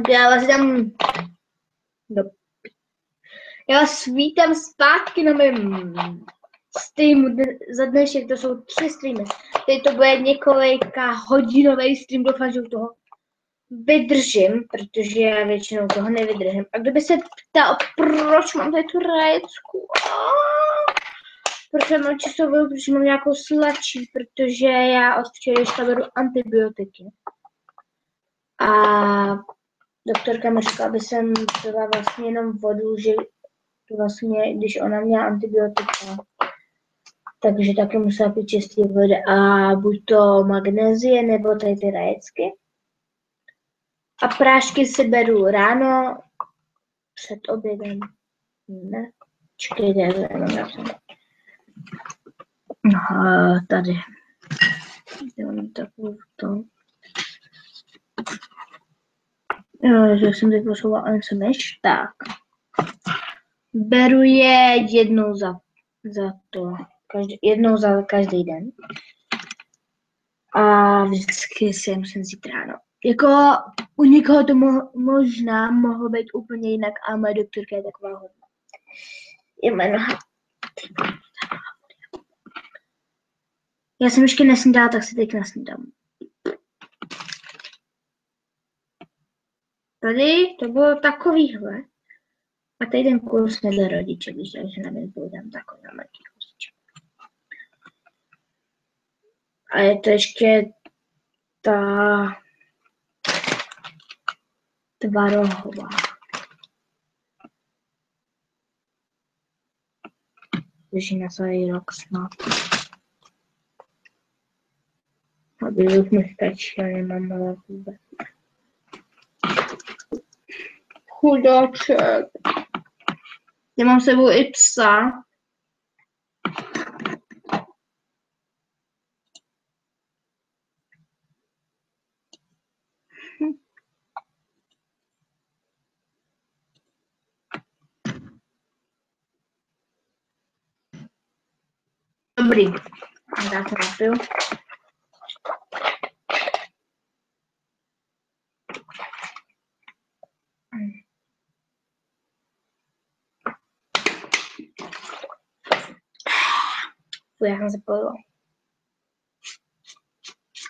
Já vás dám já vás vítám zpátky na mém streamu za dnešek, to jsou 3 streamy. Teď to bude několika hodinový stream, doufám, že u toho vydržím, protože já většinou toho nevydržím. A kdyby se ptal, proč mám tady tu rajecku? Protože mám časovou, protože mám nějakou slačí, protože já od včerejška beru antibiotiky. A doktorka mi řekla, aby jsem pila vlastně jenom vodu, že to vlastně, když ona měla antibiotika, takže taky musela pít čistý vody a buď to magnézie, nebo tady ty rajecky. A prášky si beru ráno před obědem. Ne, čekejte, já jsem. Aha, tady. Mám takovou to. Jo, že jsem teď posouvala, ale jsem než tak. Beru je jednou za to. Jednou za každý den. A vždycky si je musím vzít ráno. Jako u někoho to možná mohlo být úplně jinak, a moje doktorka je taková hodná. Je jméno. Já jsem ještě nesnídala, tak si teď nasnídám. Tady to bylo takovýhle. A tady ten kurz nedle rodiče, když takže nevím, budem takový malý kusiček. A je to ještě ta tvarohová. Drží na celý rok snad. Aby už mi stačí, ale nemám malé vůbec. Chudáček. Já mám s sebou i psa. Dobrý. Já se napiju. Já jsem se pojila.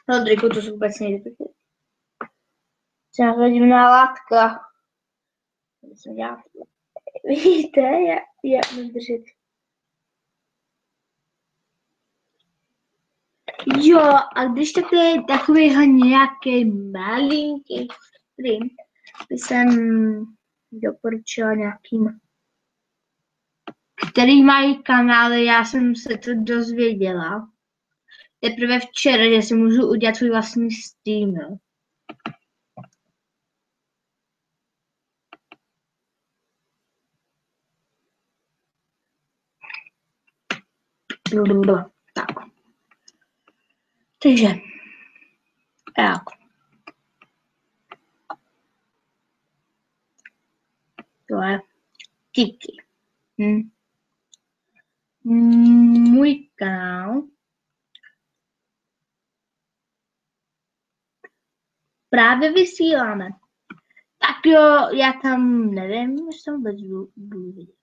No, Driku, to se vůbec nejde. Nějaká divná látka. Víte, já vydržet. Jo, a když takhle je takovýhle nějaký malinký stream, by jsem doporučila nějakým, který mají kanály, já jsem se to dozvěděla. Teprve včera, že si můžu udělat svůj vlastní stream, jo. Tak. Takže. Tak. To je Kiki. Můj kanál. Právě vysíláme. Tak jo, já tam nevím, jestli tam vůbec budu vidět.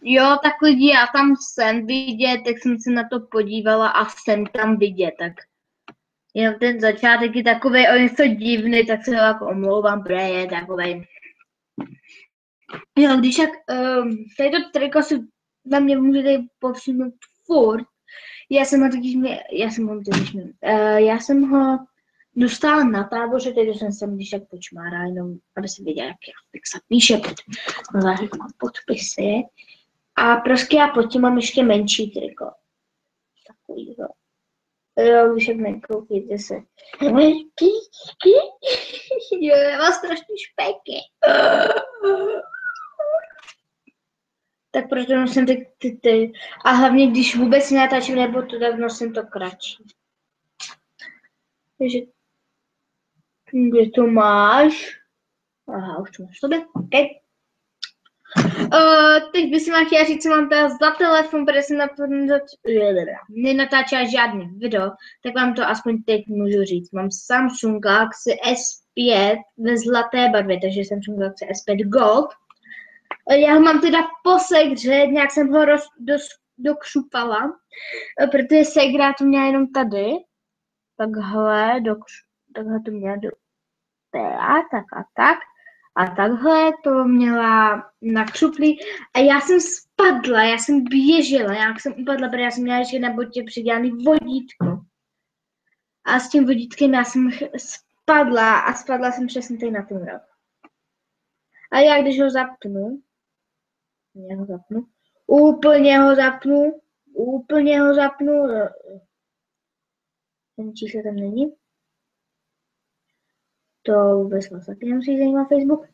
Jo, tak lidi, já tam jsem vidět, tak jsem se na to podívala a jsem tam vidět, tak jenom ten začátek je takovej o něco divný, tak se jako omlouvám, protože je takovej. Jo, když jak tady to triko si na mě můžete povšimnout furt. Já jsem ho dostala na táboře, teď jsem se když tak počmárala, jenom aby se věděla, jak se píše mám podpisy. A prostě já pod tím mám ještě menší triko. Takovýho. Jo, když jak nekoukejte se. Jo, já mám strašný špeky. Tak proto nosím ty. A hlavně, když vůbec nenatáčím nebo to, tak nosím to kratší. Takže kde to máš? Aha, už to máš sobě. OK. Teď bych vám chtěla říct, co mám teda za telefon, protože jsem nenatáčela žádný video, tak vám to aspoň teď můžu říct. Mám Samsung Galaxy S5 ve zlaté barvě, takže Samsung Galaxy S5 Gold. Já ho mám teda po segře, nějak jsem ho dokřupala, protože segra to měla jenom tady. Takhle to měla tak. A takhle to měla na křuplí a já jsem spadla, já jsem běžela, jak jsem upadla, protože já jsem měla ještě na botě přidělaný vodítko. A s tím vodítkem já jsem spadla a spadla jsem přesně tady na ten roh. A já když ho zapnu, úplně ho zapnu, ten číslo tam není. To vůbec vás taky nemusí zajímat Facebook.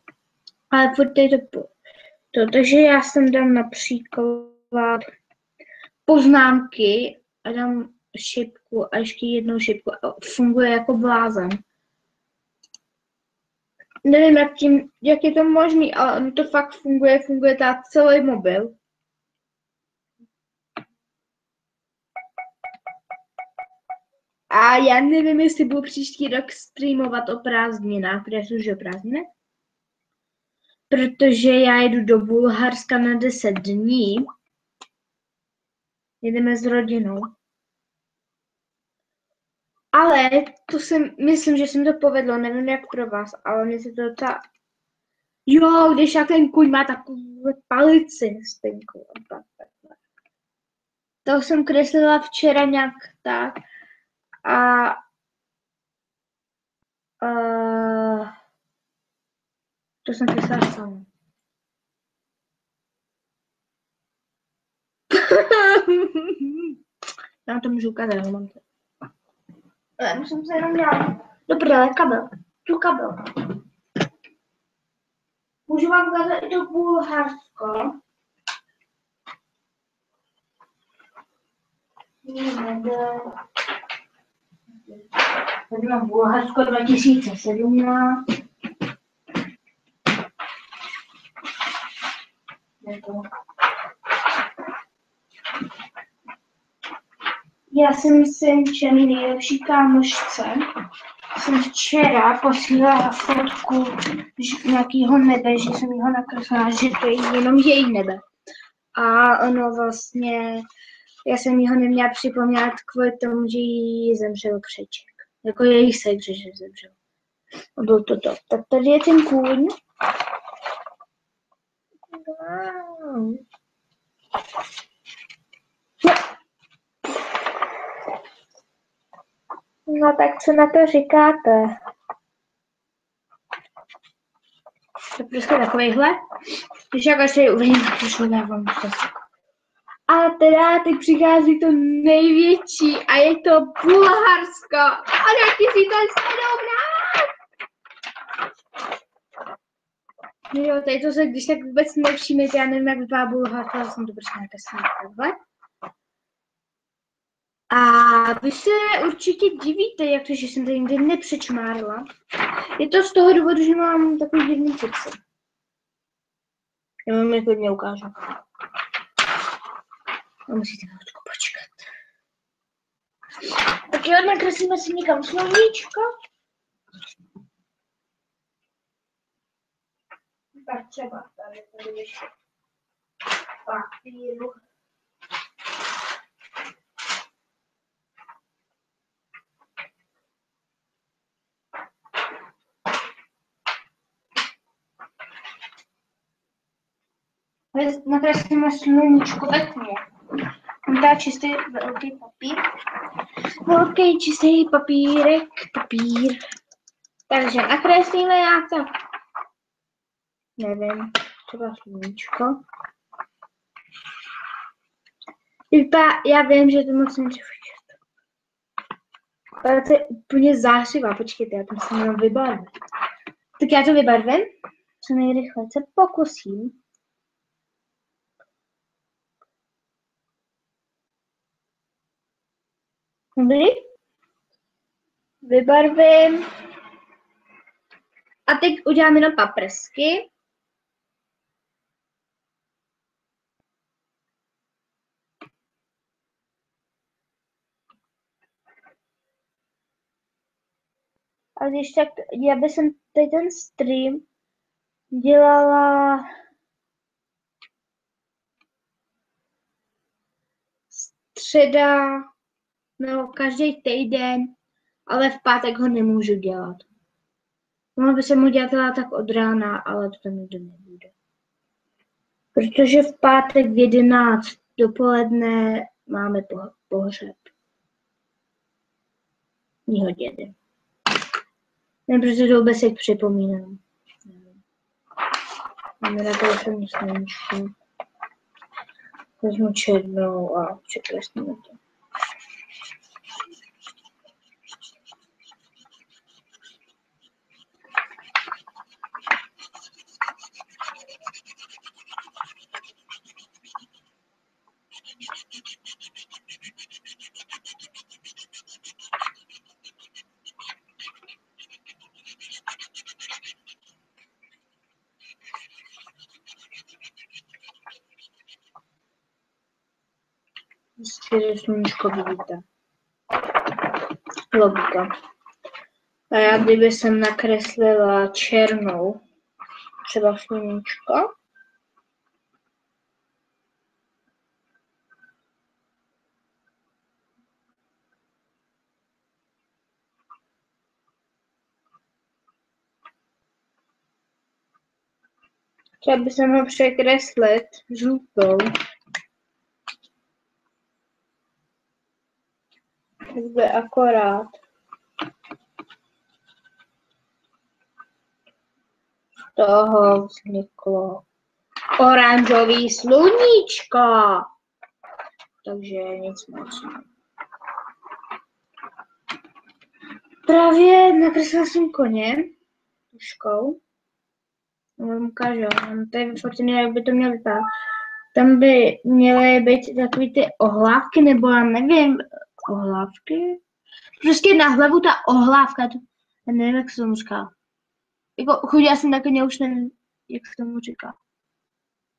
Ale furt tady to. Takže já jsem dám například poznámky a dám šipku a ještě jednou šipku a funguje jako blázen. Nevím, jak je to možný, ale ono to fakt funguje ta celý mobil. A já nevím, jestli budu příští rok streamovat o prázdninách, protože jsou už o prázdniny. Protože já jdu do Bulharska na 10 dní. Jedeme s rodinou. Ale to myslím, že jsem to povedlo, nevím jak pro vás, ale mě se to Jo, když jak ten kuň má takovou palici stejnou. To jsem kreslila včera nějak tak. A to jsem kreslila sama. Já to můžu ukázat, mám to. Musím se jenom dělat. Dobrý, ale kabel. Tu kabel. Můžu vám ukázat i to Bulharsko. Tady mám Bulharsko 2017. Já jsem Senčany nejlepší kámošce. Jsem včera posílala fotku nějakého nebe, že jsem ho nakreslila, že to je jenom její nebe. A ono vlastně, já jsem jí ho neměla připomínat kvůli tomu, že jí zemřel křeček. Jako její segře, že zemřel. A byl to. Tak tady je ten kůň. No tak co na to říkáte? To prostě takovejhle. Když jak asi uvidím, tak už ho dávám to. A teda teď přichází to největší a je to Bulharsko. A 2017! Jo, tady to se když tak vůbec nevšimnete, já nevím, jak vypadá Bulharsko, ale jsem to prostě nakreslila takhle. A vy se určitě divíte, jak to, že jsem tady nikdy nepřečmárla. Je to z toho důvodu, že mám takový divný pocit. Já vám je klidně ukážu. A musíte chvíličku počkat. Tak jo, nakreslíme si někam slovíčko. Tak třeba tady ještě papíru. Nakreslíme sluníčko ve tmě. Mám tady čistý velký papír. Velký čistý papír. Takže nakreslíme jak to. Nevím, třeba sluníčko. Já vím, že to moc nepřifučet. Ale to je úplně zářivá, počkejte, já to musím jenom vybarvit. Tak já to vybarvím, co nejrychleji se pokusím. Dobrý? Vybarvím. A teď udělám jenom paprsky. A když tak, já bych tady ten stream dělala středa, no každý týden, ale v pátek ho nemůžu dělat. Mohla by se mu dělat tak od rána, ale to tam nikdo nebude. Protože v pátek v 11 dopoledne máme pohřeb mýho dědy. Ne, protože to vůbec si připomínám. Máme na telefonu sluníčku. Vezmu černou a překreslíme to. Že sluníčko vidíte. Logika. A já kdyby jsem nakreslila černou, třeba sluníčko, třeba by jsem ho překreslit žlutou. Tak by akorát z toho vzniklo oranžový sluníčko. Takže nic moc. Právě nakreslila jsem koně tuškou. Vám ukážu, mám tady vyfocený, jak by to mělo vypadat. Tam by měly být takový ty ohlávky, nebo já nevím, ohlávky? Prostě na hlavu ta ohlávka, to, já nevím, jak se tomu říká. Jako chodila jsem taky, už nevím, jak se tomu říká.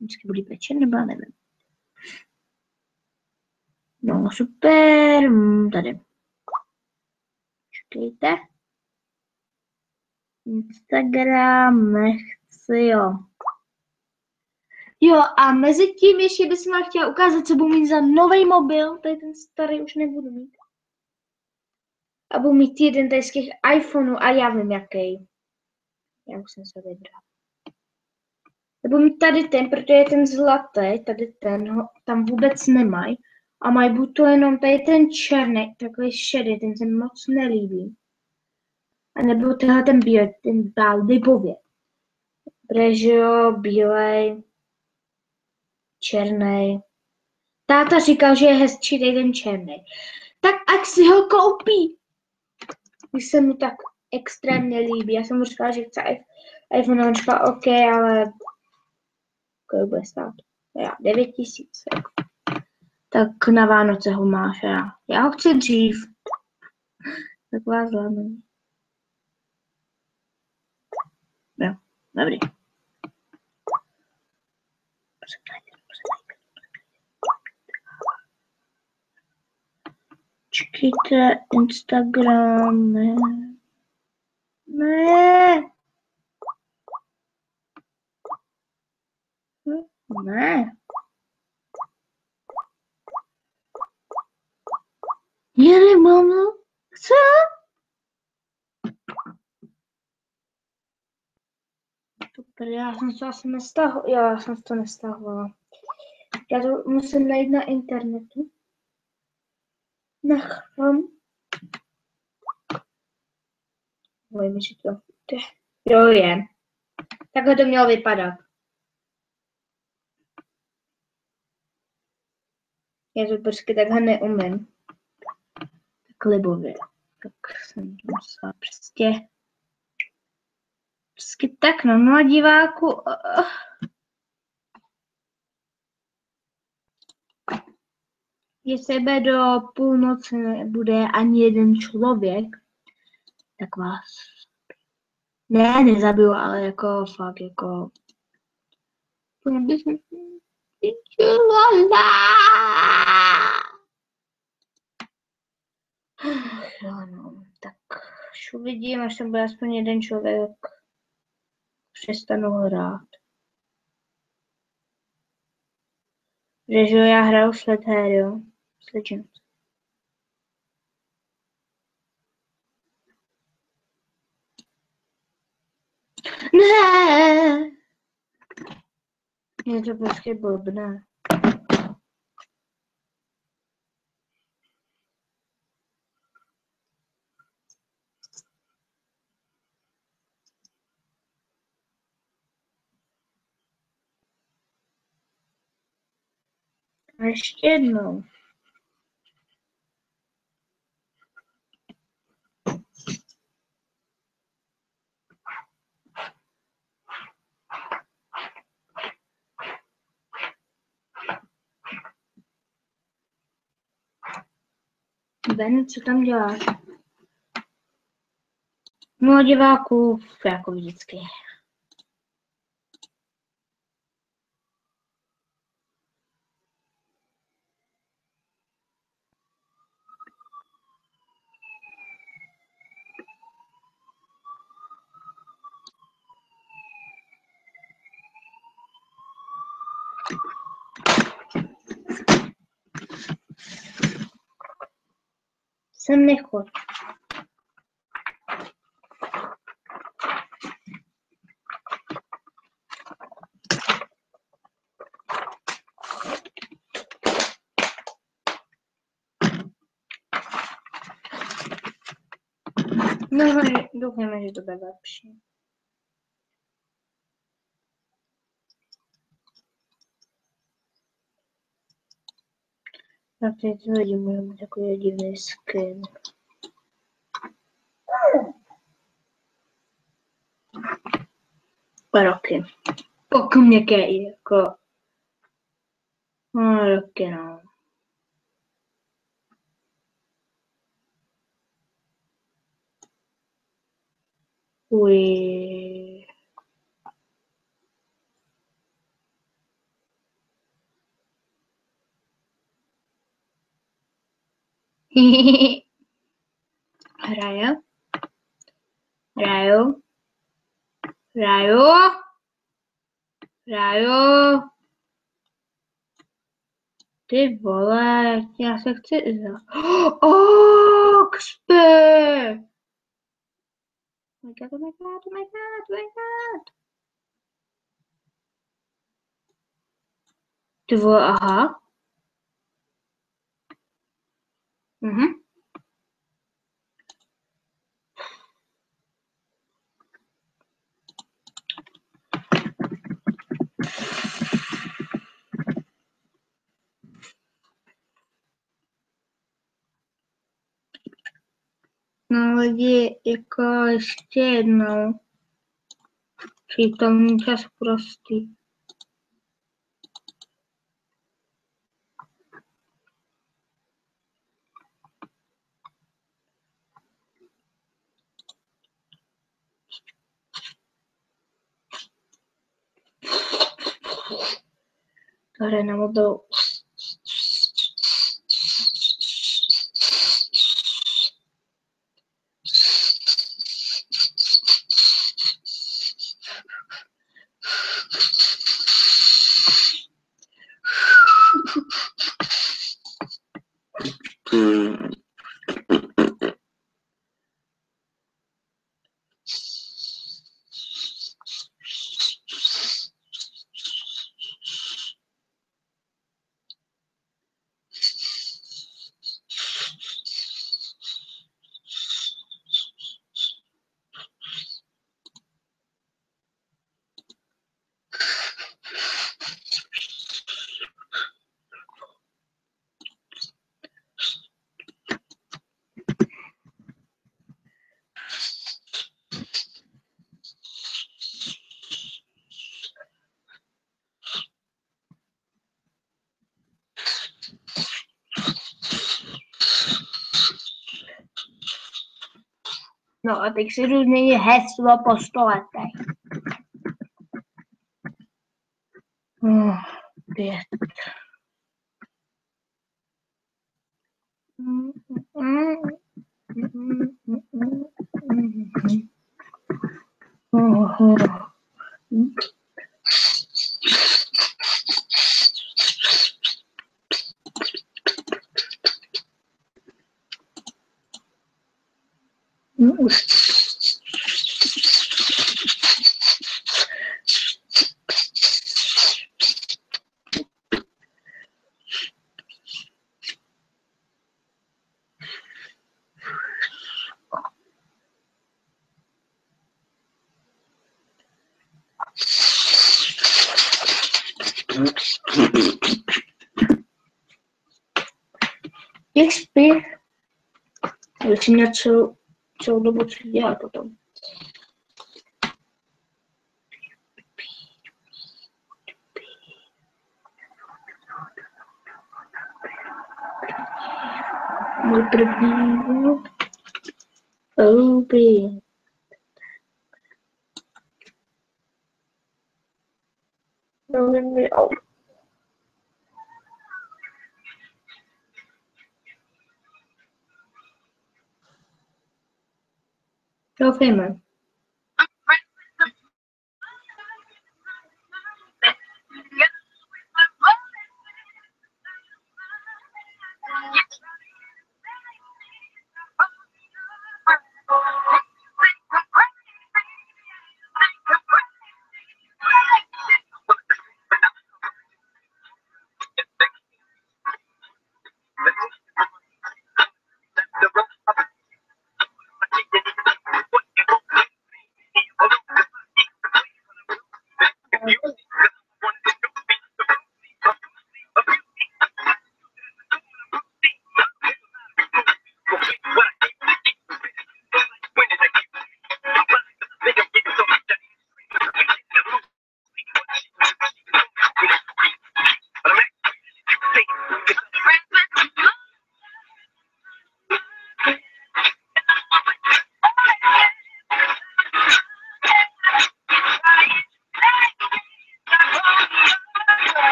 Vždycky bude pečen, nebo já nevím. No super, tady. Čekejte. Instagram, nechci, jo. Jo, a mezi tím ještě bych vám chtěla ukázat, co budu mít za nový mobil. Tady ten starý už nebudu mít. A budu mít jeden tady z těch iPhoneů a já vím, jaký. Já už jsem se vybral. Budu mít tady ten, protože ten zlatý, tady ten, ho tam vůbec nemají. A mají buď to jenom tady ten černý, takový šedý, ten se moc nelíbí. A nebo tenhle ten bílý, ten dál libově. Protože jo, bílej, černý. Táta říkal, že je hezčí tady ten černý. Tak ať si ho koupí. Když se mu tak extrémně líbí. Já jsem mu říkala, že chce iPhone, on říkal OK, ale kolik bude stát? Já, 9 000. Tak na Vánoce ho máš a já ho chci dřív. Taková zlomení. Jo, dobrý. Čekejte, Instagram, ne. Ne. Ne. Jeli, mamo, co? Super, já jsem to asi nestahovala. Já jsem to nestahovala. Já to musím najít na internetu. Nechám. Vojme, že to jo je. Takhle to mělo vypadat. Já to prostě takhle neumím. Tak libově. Tak jsem to musela prostě tak, no diváku. Jestli by do půlnoci nebude ani jeden člověk, tak vás nezabiju, ale jako fakt jako jo, no, tak Až uvidím, až tam bude aspoň jeden člověk, přestanu hrát. Že jo, já hraju Sled her, jo. Legend. Ne! Je to prostě blbné. A ještě jednou. Ben, co tam děláš? No, diváků, jako vždycky. Sem nechoď. No, doufáme, že to bude lepší. Tak teď lidi můžou mít takový divný skin. Roky. Pokud měkké jako... No, roky, no. Uj. Hraju. Hraju. Hraju. Hraju. Ty vole, já se chci za... Oh, XP! Oh my god, oh my god, oh my god, oh my god. Ty vole, aha. Mhm. No lidi, jako ještě jednou. Přítomný čas prostý. To hraje na mobilu. No a teď si jdu změnit heslo po 100 letech. 5. Jak spí? Většina celou dobu, co dělá potom. Můj první obě. Doufejme.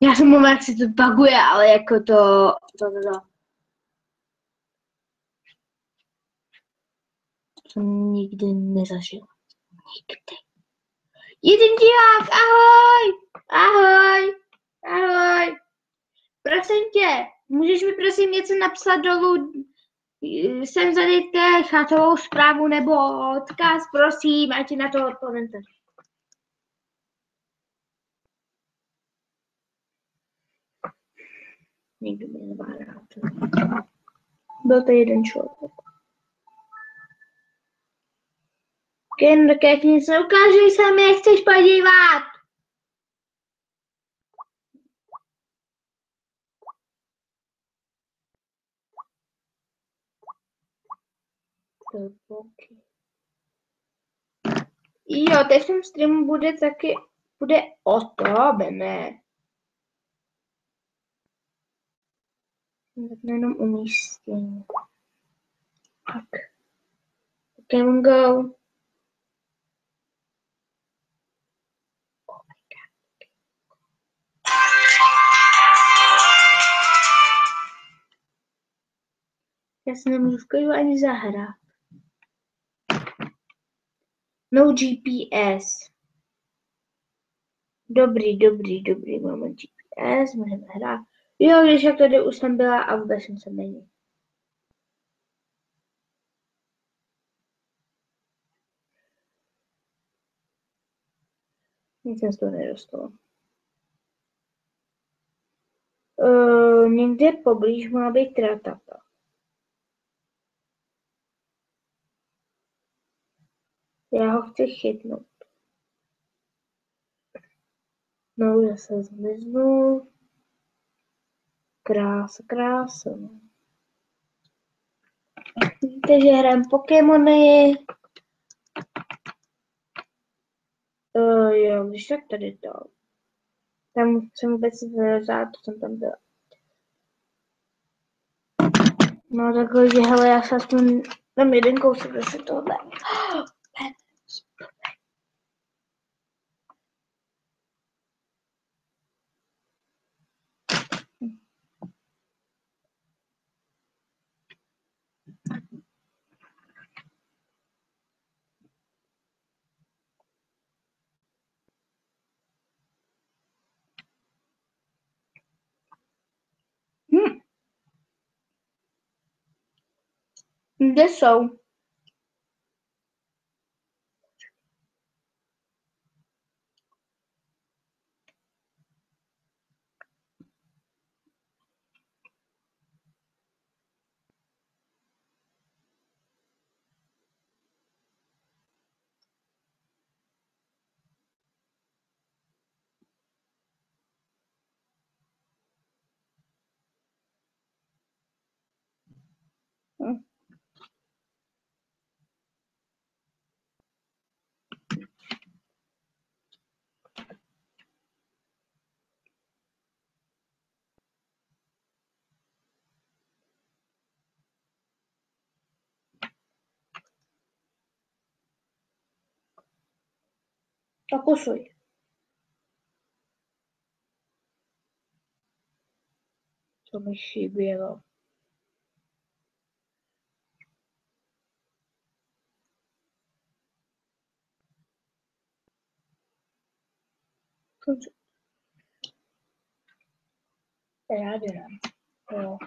Já jsem mluvila, jak si to buguje, ale jako to jsem nikdy nezažila. Nikdy. Jeden divák, ahoj. Prosím tě, můžeš mi prosím něco napsat dolů, jsem zadejte chatovou zprávu nebo odkaz, prosím, ať ti na to odpovím. Nikdy mě nemá rád. Byl to jeden člověk. Ken, jak nic neukážeš se mi, chceš podívat. Jo, teď v tom streamu bude o to, ne. Tak jenom umístění. Tak. Pokémon Go. Já se nemůžu v klidu ani zahrát. No GPS. Dobrý, máme GPS, můžeme hrát. Jo, když jak tady už jsem byla a vůbec jsem se není. Nic jsem z toho nedostala. Někde poblíž má být Ratata. Já ho chci chytnout. No, já se zmiznu. Krása, krása. Víte, že hrám Pokémony. Jo, když tak tady to. Tam jsem vůbec vzát, to jsem tam byla. No takhle, že hele, já se aspoň tam jeden kousek zase tohle. Kde jsou? Pokusuj. Co mi chybělo? Já dělám. Jo.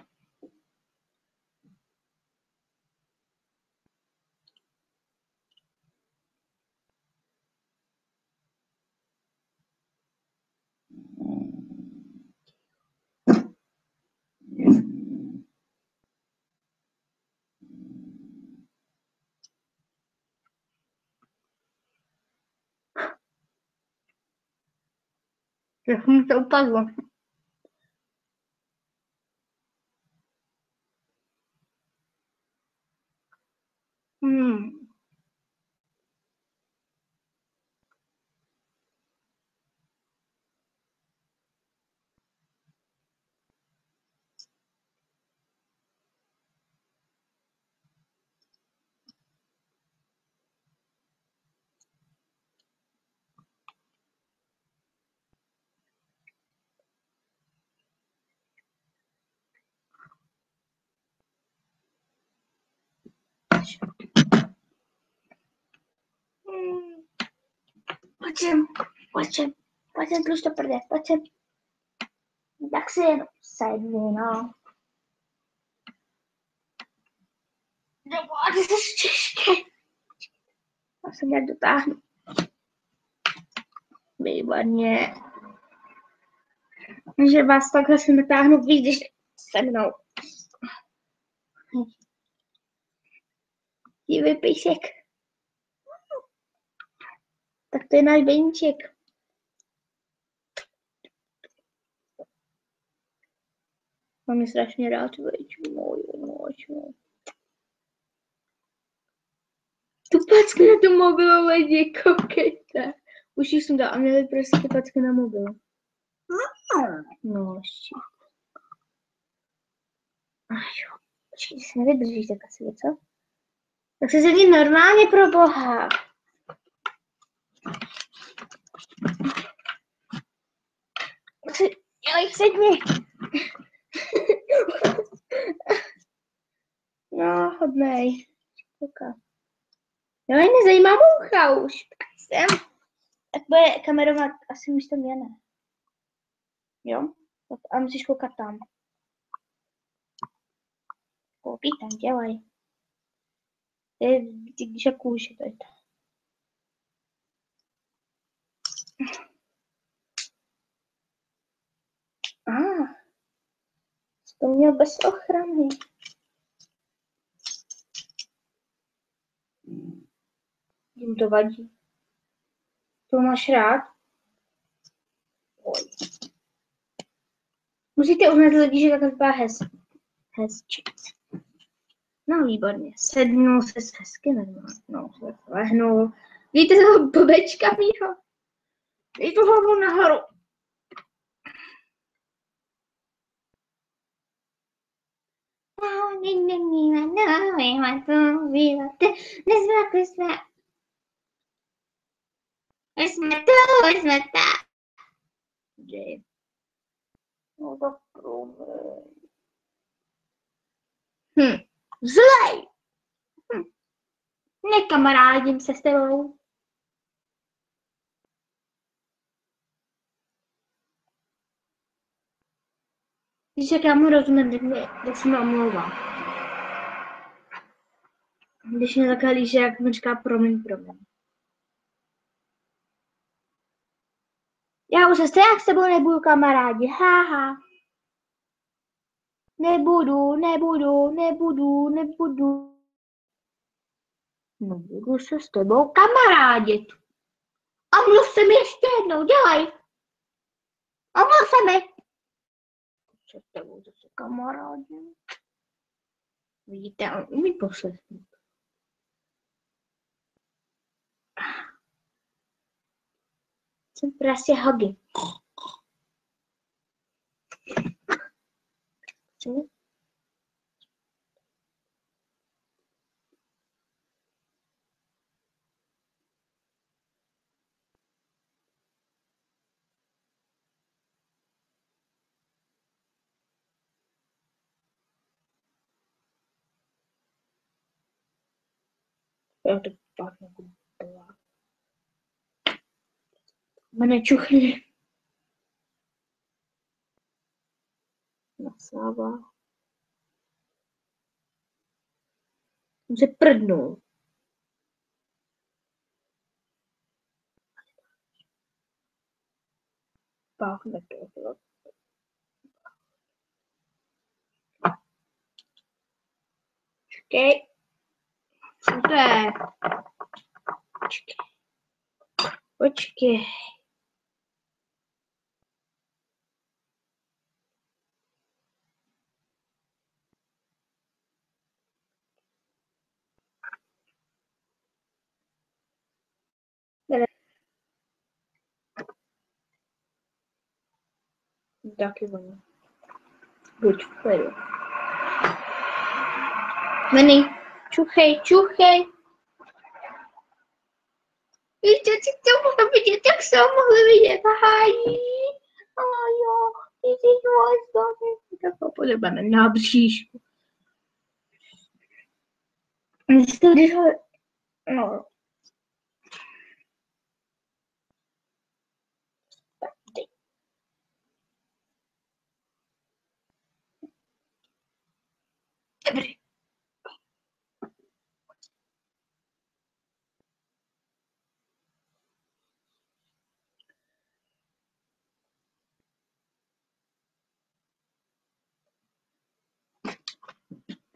Jak mi to upadlo. Pojď sem, plus to prde, pojď sem. Tak si jenom sedni, no. Nebo, ty jsi těžké. Já se nějak dotáhnu. Výborně. Že vás takhle se natáhnu víc, když se mnou. Dívej, pejsek. Tak to je náš Beníček. Mám je strašně rád, moju. Tu packu na tu mobilu lidi, koukejte. Už jsem dala a měli prostě packy na mobil. No, ještě. Jo. Počkej, se nevydržíš tak asi, co? Tak se sedni normálně, pro boha. Dělej, sedni. No, hodnej. Kouká. Jo, mě nezajímá moucha už. Tak jsem. Tak bude kamerovat asi místo mě, ne? Jo? A musíš koukat tam. Koukej tam, dělej. Když je kůže, to je to. To měl bez ochrany. Jim to vadí. To máš rád? Oj. Musíte uznat lidi, že takhle vypadá hezčí. No, výborně. Sednul se hezky, no, se lehnul. Vidíte toho bobečka mýho? Dej tu hlavu nahoru. Jsme tak. No tak zlej. Nekamarádím se s tebou. Když jak já mu rozumím, tak se mi omlouvám. Když mě takhle líže, jak mi říká promiň. Já už se stejně s tebou nebudu kamarádi, haha. Nebudu. Nebudu se s tebou kamarádit. Omluv se mi ještě jednou, dělej. Omluv se mi. Se s tebou zase kamarádím. Vidíte, on umí poslechnout. Jsem prostě Huggy. Co? Já to pak nebudu dělat. Mne čuchni. Nasává. On se prdnul. Páchne to. Čekej. Co to je? Počkej. Taky ono. Buď v klidu. Meni, čuchej. Víte, si to mohli vidět, jak se ho mohli vidět. Hájí. A jo, ty jsi vlastně. Tak ho podobáme na bříšku. Když ho... No. Dobrý.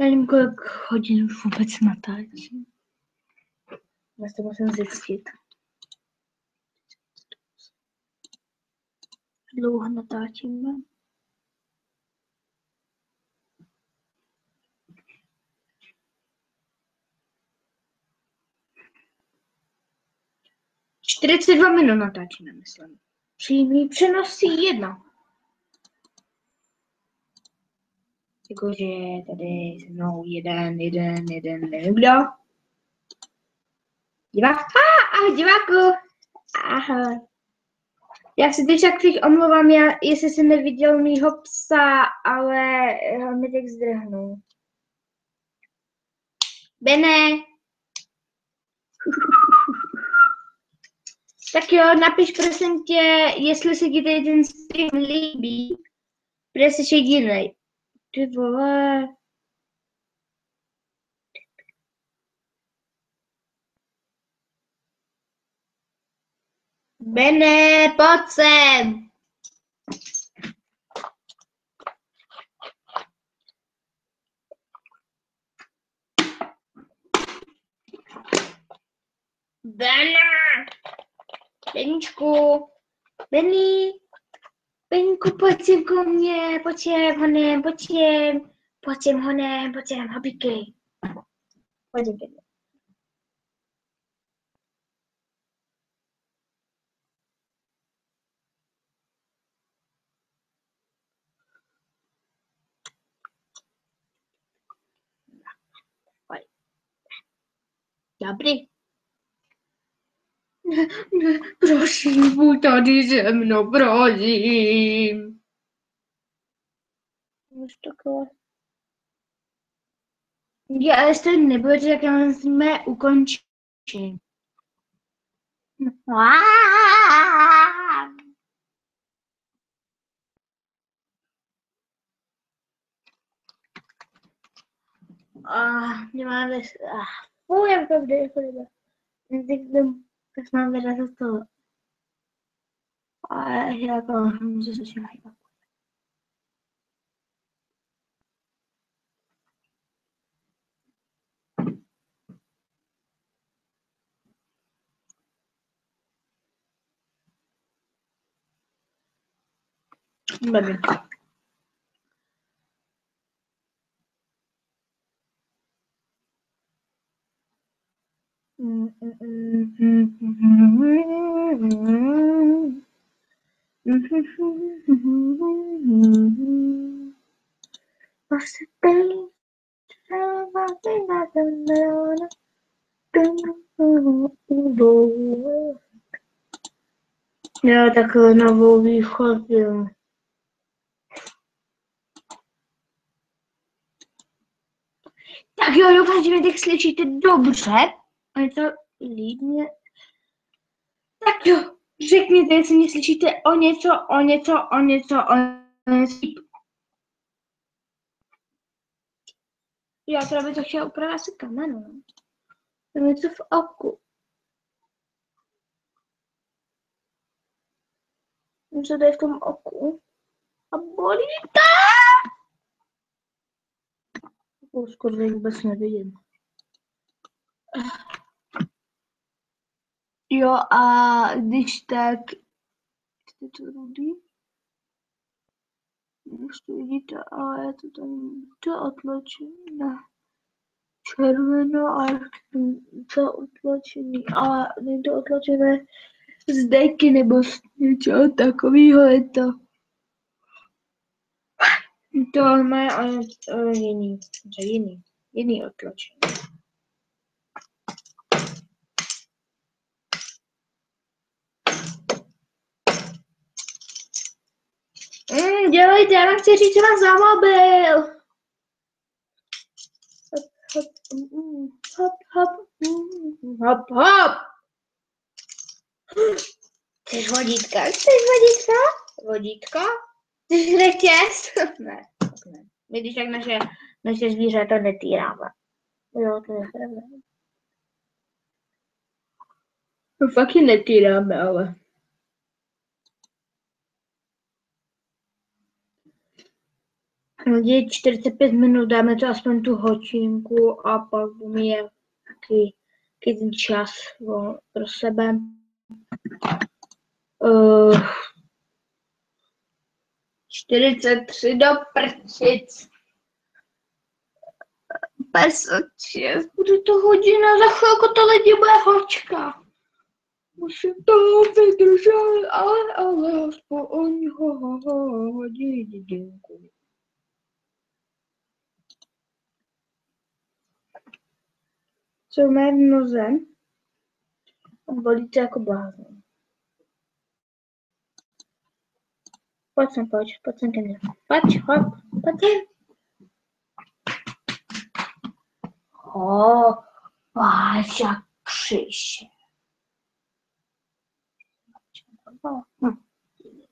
Nevím, kolik hodin už vůbec natáčím. Já to musím zjistit. Dlouho natáčíme. - 42 minut natáčíme, myslím. Přímý přenos 1. Jakože tady se mnou jeden, nevím kdo. Divák. Ahoj diváku. Ahoj. Já si teď tak omlouvám, jestli jsem neviděl mýho psa, ale mi teď zdrhnul. Bene. Tak jo, napiš prosím tě, jestli se ti tady ten stream líbí. Protože jsi jedinej. Ty vole. Bene, pojď sem. Bena! Beníčku! Bení! Beníku, pojď sem ko mně, pojď sem honem, pojď sem. Pojď sem honem, pojď sem, habíkej. Pojď sem ke mně. Dobrý. Ne, prosím, buď tady se mnou, prosím. Už takové. Já jestli nebudete, tak já musíme ukončit. Nemáme... Fuj, to vždy chodíme. Tak mám vyrazit to. A jako, můžu se čím hýbat. Babi. Já takhle novou východu. Tak jo, doufám, že mě teď slyšíte dobře. A je to líbně. Tak jo, řekněte, jestli mě slyšíte o něco. Já teda bych to chtěla upravit asi kameru. To je něco v oku. Něco tady v tom oku. A bolí to! Skoro vůbec nevidím. Jo, a když tak... Je to rudý? Když to vidíte, ale je to tam to otlačené. Červeno a to otlačený, ale není to otlačené z deky nebo z něčeho takového je to. To má jiný otlačení. Dělejte, já vám chci říct, že mám za mobil. Hop. Chceš vodítka? Vodítka? Chceš řetěz? Ne. My když tak naše zvířata netýráme. Jo, to je pravda. To fakt je netýráme, ale... Je 45 minut, dáme to aspoň tu hodinku a pak budu mít jaký ten čas pro sebe. 43 do prčic. 56, bude to hodina, za chvilku to lidi bude hočka. Musím to vydržet, ale aspoň hodinku. Co má v noze? Bolí to jako blázen. Pojď sem ke mně. Pojď sem. Váš jak křiše.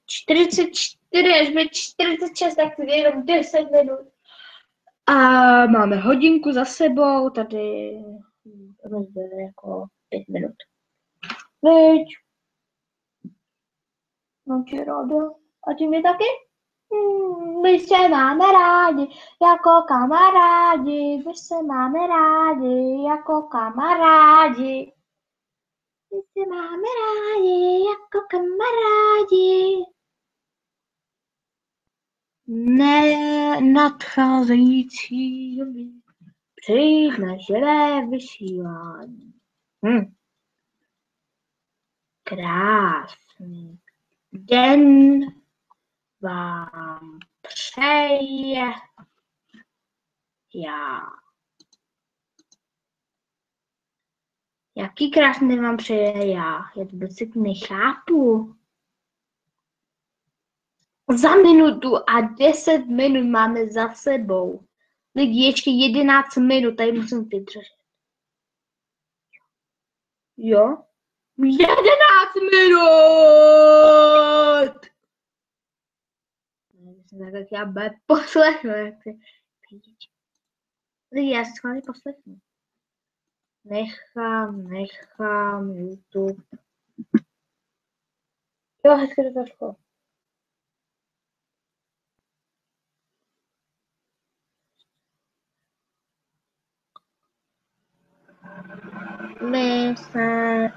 44, až bude 46, tak to je jenom 10 minut. A máme hodinku za sebou, tady rozdělíme jako 5 minut. Veď. Mám tě ráda. A ty mě taky? My se máme rádi jako kamarádi. My se máme rádi jako kamarádi. my se máme rádi jako kamarádi. Ne nadcházející doby přijít na živé vysílání. Krásný den vám přeje já. Jaký krásný den vám přeje já? Já to vůbec nechápu. Za minutu a 10 minut máme za sebou. Lidi, ještě 11 minut, tady musím vydržet. Jo? 11 minut! Myslím, tak já bude poslechnu. Lidi, já si schválně poslechnu. Nechám YouTube. Jo, hezky to došlo.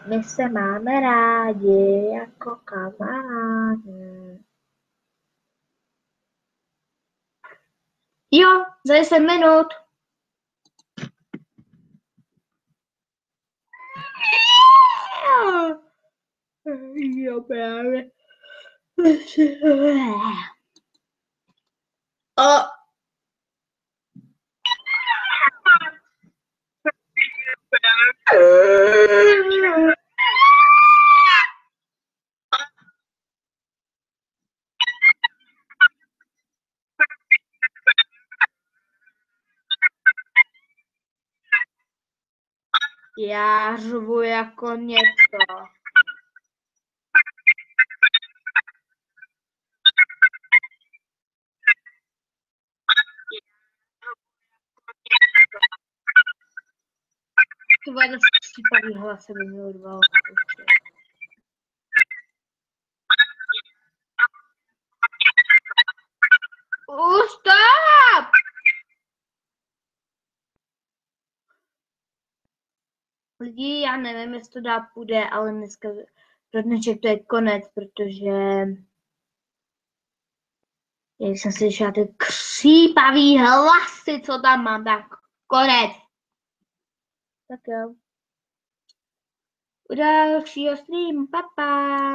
My se máme rádi jako kamarádi. Jo, za 10 minut. Jo, právě. Já řvu jako něco. Ty vole, střípavý hlasy by mě urvalo. Stop! Lidi, já nevím, jestli to dál půjde, ale dneska pro dnešek to je konec, protože jak jsem slyšela ty křípavý hlasy, co tam mám, tak konec. Tak jo. U dalšího streamu, papa.